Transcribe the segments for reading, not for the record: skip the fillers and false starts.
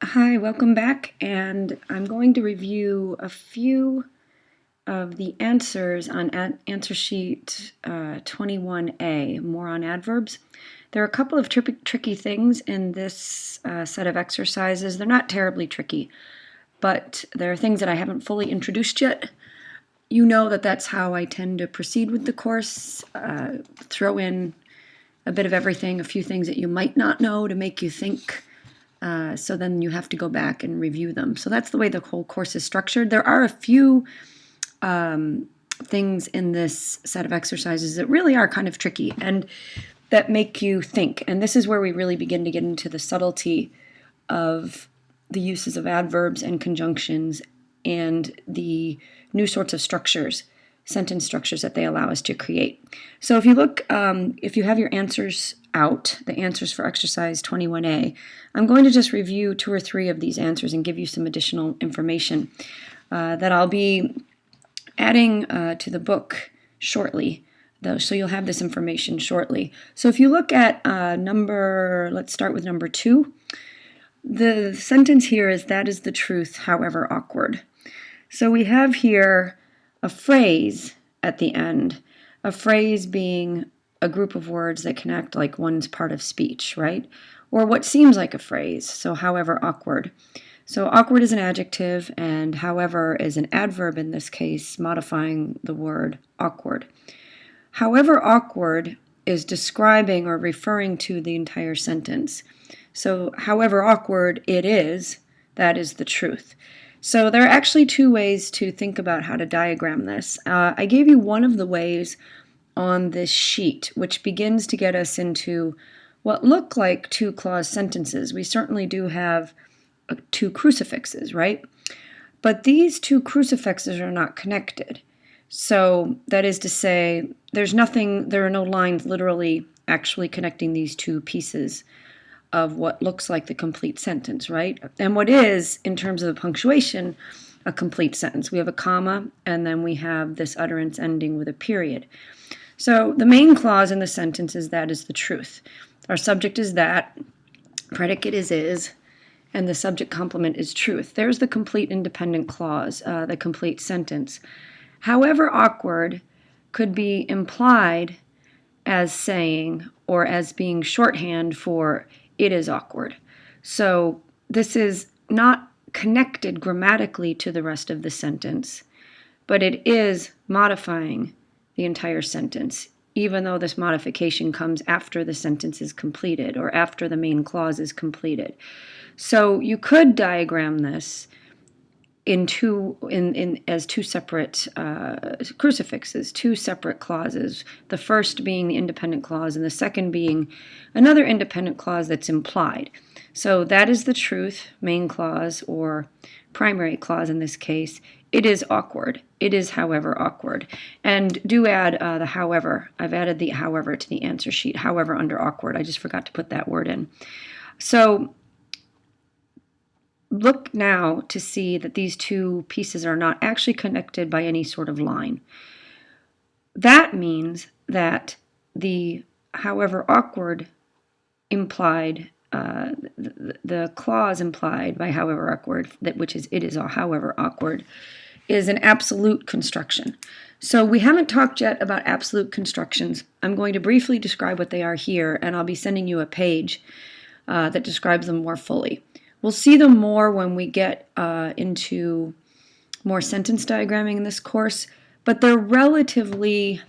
Hi, welcome back, and I'm going to review a few of the answers on answer sheet 21A, more on adverbs. There are a couple of tricky things in this set of exercises. They're not terribly tricky, but there are things that I haven't fully introduced yet. You know that that's how I tend to proceed with the course, throw in a bit of everything, a few things that you might not know to make you think. So then you have to go back and review them. So that's the way the whole course is structured. There are a few things in this set of exercises that really are kind of tricky and that make you think. And this is where we really begin to get into the subtlety of the uses of adverbs and conjunctions and the new sorts of structures, sentence structures that they allow us to create. So if you look, if you have your answers out, the answers for exercise 21A, I'm going to just review 2 or 3 of these answers and give you some additional information that I'll be adding to the book shortly, though, so you'll have this information shortly. So if you look at let's start with number 2. The sentence here is, "That is the truth, however awkward." So we have here a phrase at the end, a phrase being a group of words that can act like one's part of speech, right? Or what seems like a phrase, so however awkward. So awkward is an adjective, and however is an adverb in this case, modifying the word awkward. However awkward is describing or referring to the entire sentence. So however awkward it is, that is the truth. So there are actually 2 ways to think about how to diagram this. I gave you one of the ways on this sheet, which begins to get us into what look like 2-clause sentences. We certainly do have 2 crucifixes, right? But these 2 crucifixes are not connected. So that is to say, there are no lines literally actually connecting these 2 pieces of what looks like the complete sentence, right? And what is, in terms of the punctuation, a complete sentence. We have a comma, and then we have this utterance ending with a period. So the main clause in the sentence is, "That is the truth." Our subject is that, predicate is, and the subject complement is truth. There's the complete independent clause, the complete sentence. However awkward could be implied as saying, or as being shorthand for, "it is awkward." So this is not connected grammatically to the rest of the sentence, but it is modifying the entire sentence, even though this modification comes after the sentence is completed or after the main clause is completed. So you could diagram this as 2 separate crucifixes, 2 separate clauses, the first being the independent clause and the second being another independent clause that's implied. So that is the truth, main clause, or primary clause in this case. It is awkward. It is, however, awkward. And do add the however. I've added the however to the answer sheet, however under awkward. I just forgot to put that word in. So look now to see that these 2 pieces are not actually connected by any sort of line. That means that the however awkward implied, the clause implied by however awkward, which is it is however awkward, is an absolute construction. So we haven't talked yet about absolute constructions. I'm going to briefly describe what they are here, and I'll be sending you a page that describes them more fully. We'll see them more when we get into more sentence diagramming in this course, but they're relatively,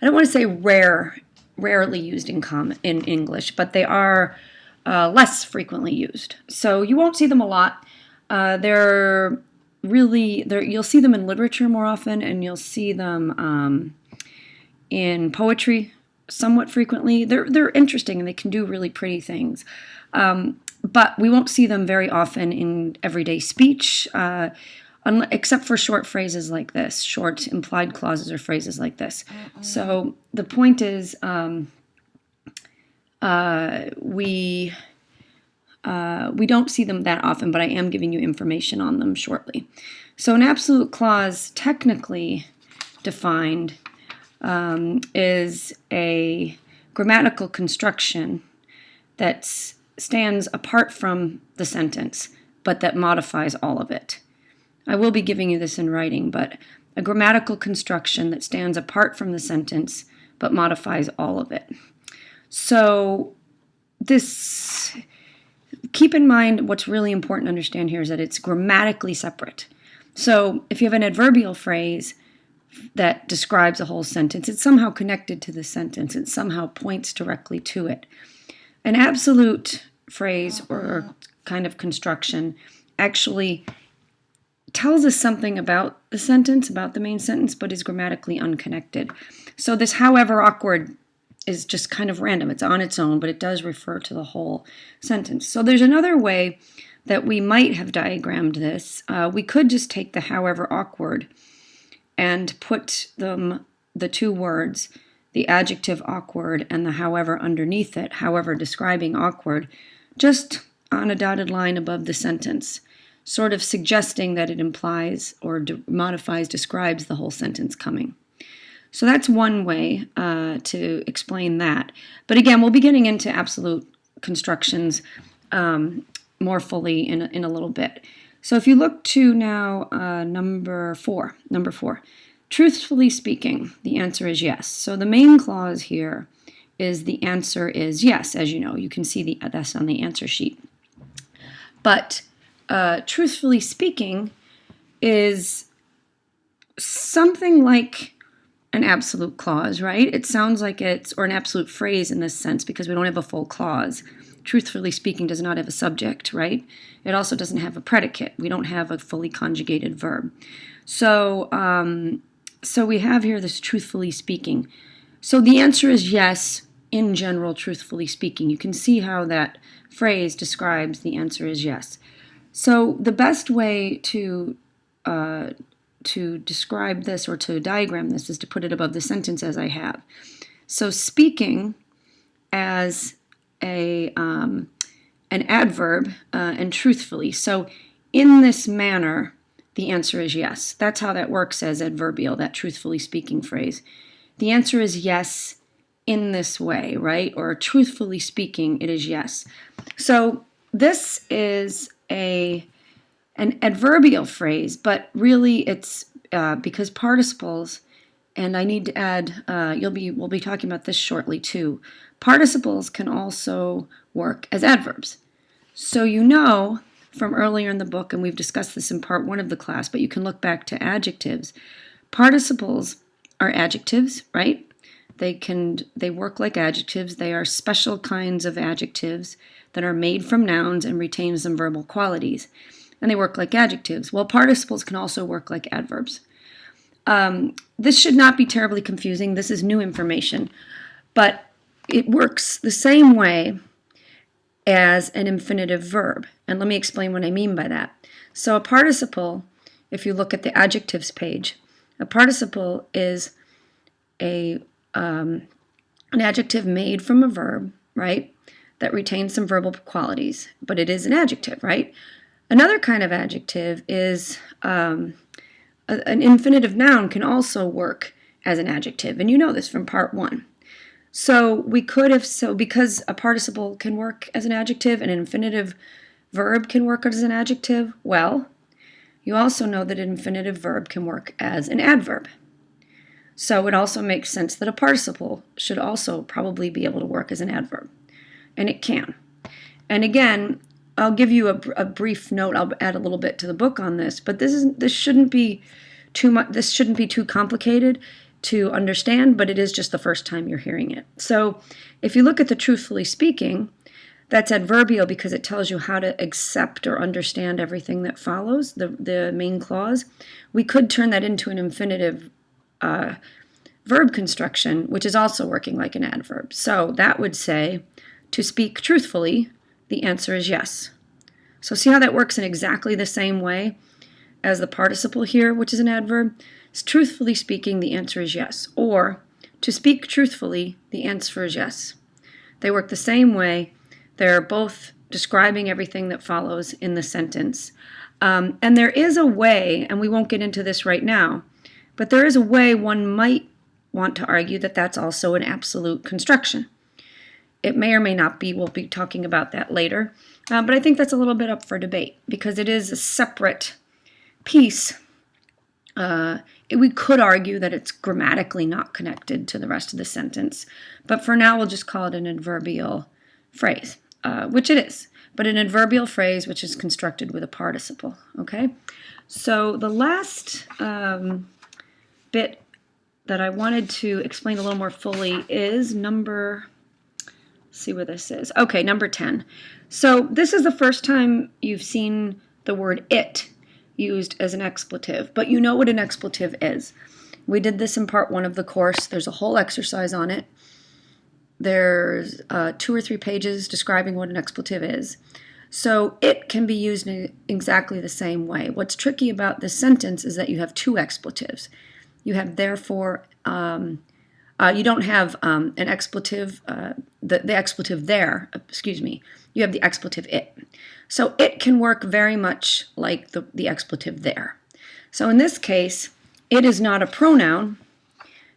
I don't want to say rarely used in English, but they are less frequently used. So you won't see them a lot. You'll see them in literature more often, and you'll see them in poetry somewhat frequently. They're interesting, and they can do really pretty things. But we won't see them very often in everyday speech, except for short phrases like this, short implied clauses or phrases like this. So the point is, we don't see them that often, but I am giving you information on them shortly. So an absolute clause, technically defined, is a grammatical construction that stands apart from the sentence, but that modifies all of it. I will be giving you this in writing, but a grammatical construction that stands apart from the sentence but modifies all of it. So this, keep in mind what's really important to understand here is that it's grammatically separate. So if you have an adverbial phrase that describes a whole sentence, it's somehow connected to the sentence. It somehow points directly to it. An absolute phrase or kind of construction actually tells us something about the sentence, about the main sentence, but is grammatically unconnected. So this however awkward is just kind of random. It's on its own, but it does refer to the whole sentence. So there's another way that we might have diagrammed this. We could just take the however awkward and put the two words, the adjective awkward and the however underneath it, however describing awkward, just on a dotted line above the sentence, sort of suggesting that it implies or modifies, describes the whole sentence coming. So that's one way to explain that. But again, we'll be getting into absolute constructions more fully in a little bit. So if you look to now number four, truthfully speaking, the answer is yes. So the main clause here is the answer is yes, as you know. You can see that's on the answer sheet. But truthfully speaking is something like an absolute clause, right? It sounds like or an absolute phrase in this sense because we don't have a full clause. Truthfully speaking does not have a subject, right? It also doesn't have a predicate. We don't have a fully conjugated verb. So, so we have here this truthfully speaking. So the answer is yes, in general, truthfully speaking. You can see how that phrase describes the answer is yes. So the best way to describe this or to diagram this is to put it above the sentence as I have. So speaking as an adverb and truthfully. So in this manner, the answer is yes. That's how that works as adverbial, that truthfully speaking phrase. The answer is yes in this way, right? Or truthfully speaking, it is yes. So this is an adverbial phrase, but really it's because participles, and I need to add, we'll be talking about this shortly too. Participles can also work as adverbs. So you know from earlier in the book, and we've discussed this in part 1 of the class, but you can look back to adjectives. Participles are adjectives, right? They work like adjectives. They are special kinds of adjectives that are made from nouns and retain some verbal qualities. And they work like adjectives. Well, participles can also work like adverbs. This should not be terribly confusing. This is new information. But it works the same way as an infinitive verb. And let me explain what I mean by that. So a participle, if you look at the adjectives page, a participle is an adjective made from a verb, right, that retains some verbal qualities, but it is an adjective, right? Another kind of adjective is an infinitive noun can also work as an adjective, and you know this from part 1. So we could have, because a participle can work as an adjective and an infinitive verb can work as an adjective, well, you also know that an infinitive verb can work as an adverb. So it also makes sense that a participle should also probably be able to work as an adverb, and it can. And again, I'll give you a brief note. I'll add a little bit to the book on this, but this shouldn't be too much. This shouldn't be too complicated to understand, but it is just the first time you're hearing it. So if you look at the truthfully speaking, that's adverbial because it tells you how to accept or understand everything that follows, the main clause. We could turn that into an infinitive verb construction, which is also working like an adverb. So that would say, to speak truthfully, the answer is yes. So see how that works in exactly the same way as the participle here, which is an adverb? Truthfully speaking, the answer is yes. Or, to speak truthfully, the answer is yes. They work the same way. They're both describing everything that follows in the sentence. And there is a way, and we won't get into this right now, but there is a way one might want to argue that that's also an absolute construction. It may or may not be. We'll be talking about that later. But I think that's a little bit up for debate because it is a separate piece. We could argue that it's grammatically not connected to the rest of the sentence. But for now, we'll just call it an adverbial phrase, which it is. But an adverbial phrase which is constructed with a participle. Okay? So the last bit that I wanted to explain a little more fully is number, let's see where this is. Okay, number 10. So this is the first time you've seen the word it used as an expletive, but you know what an expletive is. We did this in part 1 of the course. There's a whole exercise on it. There's 2 or 3 pages describing what an expletive is. So it can be used in exactly the same way. What's tricky about this sentence is that you have 2 expletives. You have therefore, you don't have an expletive, the expletive there, excuse me. You have the expletive it. So it can work very much like the expletive there. So in this case, it is not a pronoun.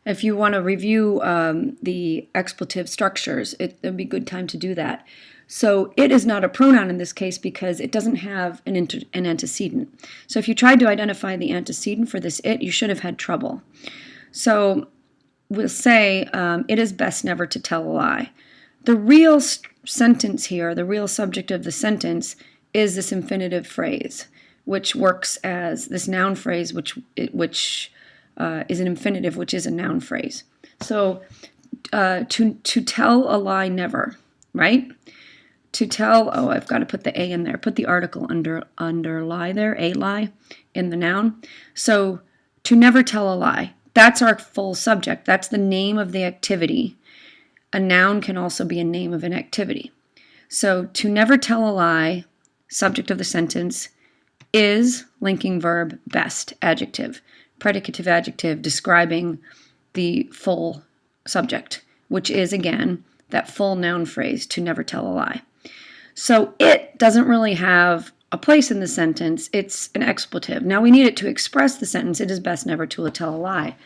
If you want to review the expletive structures, it would be a good time to do that. So it is not a pronoun in this case because it doesn't have an antecedent. So if you tried to identify the antecedent for this it, you should have had trouble. So we'll say it is best never to tell a lie. The real sentence here, the real subject of the sentence, is this infinitive phrase, which works as this noun phrase, which is an infinitive, which is a noun phrase. So to tell a lie never, right? To tell, oh, I've got to put the A in there. Put the article under lie there, a lie, in the noun. So to never tell a lie, that's our full subject. That's the name of the activity. A noun can also be a name of an activity. So to never tell a lie, subject of the sentence, is linking verb best, adjective, predicative adjective describing the full subject, which is, again, that full noun phrase, to never tell a lie. So it doesn't really have a place in the sentence. It's an expletive. Now we need it to express the sentence, it is best never to tell a lie.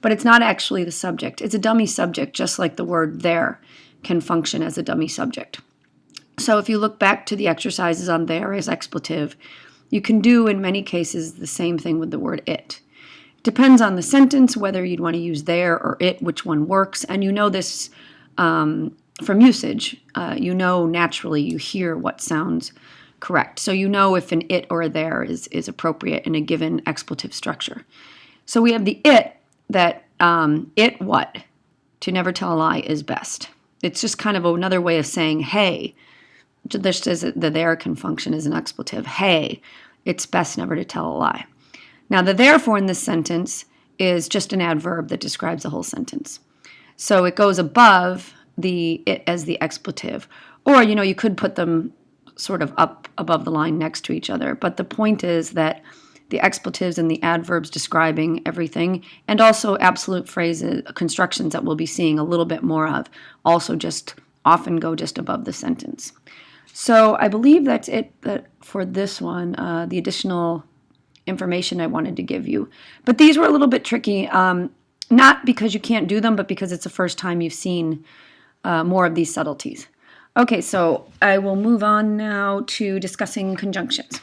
But it's not actually the subject. It's a dummy subject, just like the word there can function as a dummy subject. So if you look back to the exercises on there as expletive, you can do in many cases the same thing with the word it. Depends on the sentence whether you'd want to use there or it, which one works, and you know this from usage. You know naturally, you hear what sounds correct. So you know if an it or a there is appropriate in a given expletive structure. So we have the it that it what? To never tell a lie is best. It's just kind of another way of saying, hey, just as the there can function as an expletive. Hey, it's best never to tell a lie. Now the therefore in this sentence is just an adverb that describes the whole sentence. So it goes above the it as the expletive. Or, you know, you could put them sort of up above the line next to each other. But the point is that the expletives and the adverbs describing everything, and also absolute phrases, constructions that we'll be seeing a little bit more of, also just often go just above the sentence. So I believe that's it for this one, the additional information I wanted to give you. But these were a little bit tricky, not because you can't do them, but because it's the first time you've seen more of these subtleties. Okay, so I will move on now to discussing conjunctions.